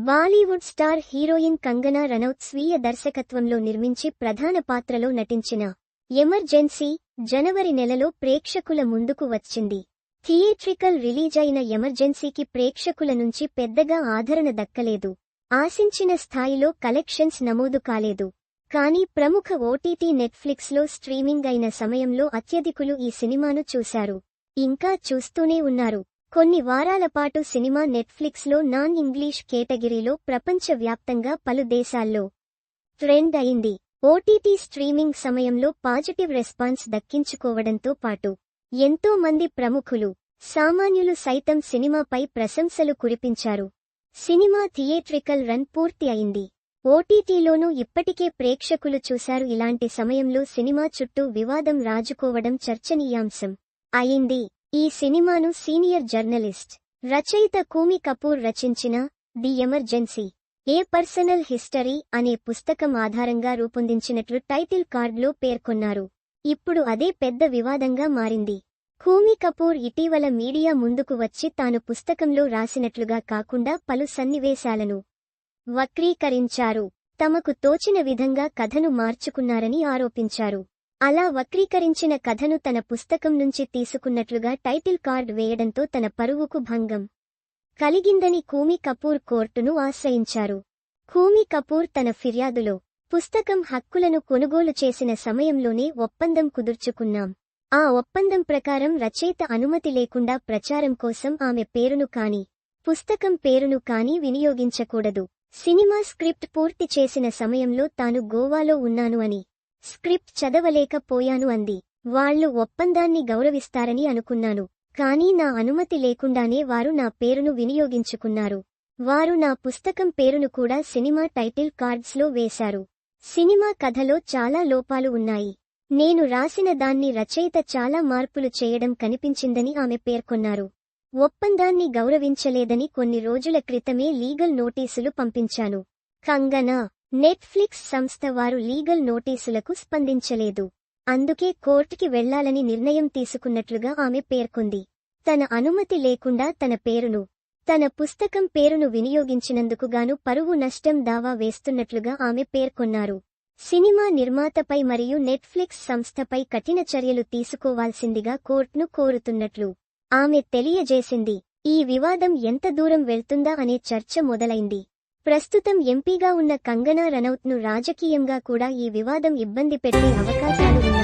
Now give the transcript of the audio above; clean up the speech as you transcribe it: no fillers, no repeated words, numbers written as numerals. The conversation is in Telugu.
బాలీవుడ్ స్టార్ హీరోయిన్ కంగనా రనౌత్ స్వీయ దర్శకత్వంలో నిర్మించి ప్రధాన పాత్రలో నటించిన ఎమర్జెన్సీ జనవరి నెలలో ప్రేక్షకుల ముందుకు వచ్చింది. థియేట్రికల్ రిలీజ్ అయిన ఎమర్జెన్సీకి ప్రేక్షకుల నుంచి పెద్దగా ఆదరణ దక్కలేదు. ఆశించిన స్థాయిలో కలెక్షన్స్ నమోదు కాలేదు. కానీ ప్రముఖ ఓటీటీ నెట్ఫ్లిక్స్లో స్ట్రీమింగ్ అయిన సమయంలో అత్యధికులు ఈ సినిమాను చూశారు. ఇంకా చూస్తూనే ఉన్నారు. కొన్ని వారాల పాటు సినిమా నెట్ఫ్లిక్స్లో నాన్ ఇంగ్లీష్ కేటగిరీలో ప్రపంచవ్యాప్తంగా పలు దేశాల్లో ట్రెండ్ అయింది. ఓటీటీ స్ట్రీమింగ్ సమయంలో పాజిటివ్ రెస్పాన్స్ దక్కించుకోవడంతో పాటు ఎంతో మంది ప్రముఖులు, సామాన్యులు సైతం సినిమాపై ప్రశంసలు కురిపించారు. సినిమా థియేట్రికల్ రన్ పూర్తి అయింది. ఓటీటీలోనూ ఇప్పటికే ప్రేక్షకులు చూశారు. ఇలాంటి సమయంలో సినిమా చుట్టూ వివాదం రాజుకోవడం చర్చనీయాంశం అయింది. ఈ సినిమాను సీనియర్ జర్నలిస్ట్, రచయిత కూమి కపూర్ రచించిన the emergency A personal history అనే పుస్తకం ఆధారంగా రూపొందించినట్లు టైటిల్ కార్డులో పేర్కొన్నారు. ఇప్పుడు అదే పెద్ద వివాదంగా మారింది. కూమి కపూర్ ఇటీవల మీడియా ముందుకు వచ్చి తాను పుస్తకంలో రాసినట్లుగా కాకుండా పలు సన్నివేశాలను వక్రీకరించారు. తమకు తోచిన విధంగా కథను మార్చుకున్నారని ఆరోపించారు. అలా వక్రీకరించిన కథను తన పుస్తకం నుంచి తీసుకున్నట్లుగా టైటిల్ కార్డ్ వేయడంతో తన పరువుకు భంగం కలిగిందని కూమి కపూర్ కోర్టును ఆశ్రయించారు. కూమి కపూర్ తన ఫిర్యాదులో పుస్తకం హక్కులను కొనుగోలు చేసిన సమయంలోనే ఒప్పందం కుదుర్చుకున్నాం. ఆ ఒప్పందం ప్రకారం రచయిత అనుమతి లేకుండా ప్రచారం కోసం ఆమె పేరును కాని, పుస్తకం పేరును కాని వినియోగించకూడదు. సినిమా స్క్రిప్ట్ పూర్తి చేసిన సమయంలో తాను గోవాలో ఉన్నాను అని, స్క్రిప్ట్ చదవలేకపోయాను అంది. వాళ్లు ఒప్పందాన్ని గౌరవిస్తారని అనుకున్నాను. కానీ నా అనుమతి లేకుండానే వారు నా పేరును వినియోగించుకున్నారు. వారు నా పుస్తకం పేరును కూడా సినిమా టైటిల్ కార్డ్స్లో వేశారు. సినిమా కథలో చాలా లోపాలు ఉన్నాయి. నేను రాసిన దాన్ని రచయిత చాలా మార్పులు చేయడం కనిపించిందని ఆమె పేర్కొన్నారు. ఒప్పందాన్ని గౌరవించలేదని కొన్ని రోజుల క్రితమే లీగల్ నోటీసులు పంపించాను. కంగనా, నెట్ఫ్లిక్స్ సంస్థ వారు లీగల్ నోటీసులకు స్పందించలేదు. అందుకే కోర్టుకి వెళ్లాలని నిర్ణయం తీసుకున్నట్లుగా ఆమె పేర్కొంది. తన అనుమతి లేకుండా తన పేరును, తన పుస్తకం పేరును వినియోగించినందుకు గాను పరువు నష్టం దావా వేస్తున్నట్లుగా ఆమె పేర్కొన్నారు. సినిమా నిర్మాతపై మరియు నెట్ఫ్లిక్స్ సంస్థపై కఠిన చర్యలు తీసుకోవాల్సిందిగా కోర్టును కోరుతున్నట్లు ఆమె తెలియజేసింది. ఈ వివాదం ఎంత దూరం వెళ్తుందా అనే చర్చ మొదలైంది. ప్రస్తుతం ఎంపీగా ఉన్న కంగనా రనౌత్ను రాజకీయంగా కూడా ఈ వివాదం ఇబ్బంది పెట్టే అవకాశాలు ఉన్నాయి.